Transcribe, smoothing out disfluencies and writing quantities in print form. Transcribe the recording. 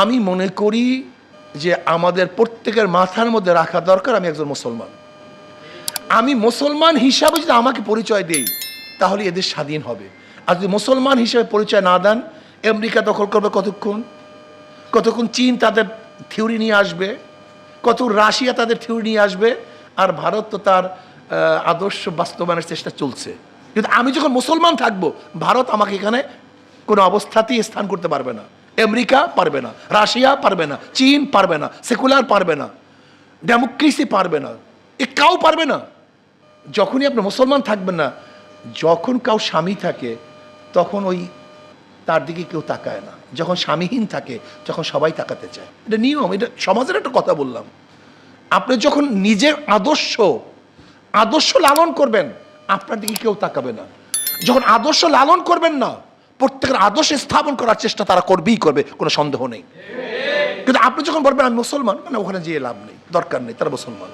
আমি মনে করি যে আমাদের প্রত্যেকের মাথার মধ্যে রাখা দরকার আমি একজন মুসলমান। আমি মুসলমান হিসাবে যদি আমাকে পরিচয় দেই তাহলে এদের স্বাধীন হবে। আর যদি মুসলমান হিসেবে পরিচয় না দেন, আমেরিকা দখল করবে কতক্ষণ, কতক্ষণ চীন তাদের থিওরি নিয়ে আসবে, কত রাশিয়া তাদের থিওরি নিয়ে আসবে, আর ভারত তো তার আদর্শ বাস্তবায়নের চেষ্টা চলছে। কিন্তু আমি যখন মুসলমান থাকবো, ভারত আমাকে এখানে কোনো অবস্থাতেই স্থান করতে পারবে না, আমেরিকা পারবে না, রাশিয়া পারবে না, চীন পারবে না, সেকুলার পারবে না, ডেমোক্রেসি পারবে না, কাউ পারবে না। যখনই আপনি মুসলমান থাকবেন না, যখন কাউ স্বামী থাকে তখন ওই তার দিকে কেউ তাকায় না, যখন স্বামীহীন থাকে তখন সবাই তাকাতে চায়। এটা নিয়ম, এটা সমাজের একটা কথা বললাম। আপনি যখন নিজের আদর্শ লালন করবেন, আপনার দিকে কেউ তাকাবে না। যখন আদর্শ লালন করবেন না, প্রত্যেকের আদর্শ স্থাপন করার চেষ্টা তারা করবেই করবে, কোনো সন্দেহ নেই। কিন্তু আপনি যখন বলবেন আমি মুসলমান, মানে ওখানে যেয়ে লাভ নেই, দরকার নেই, তারা মুসলমান।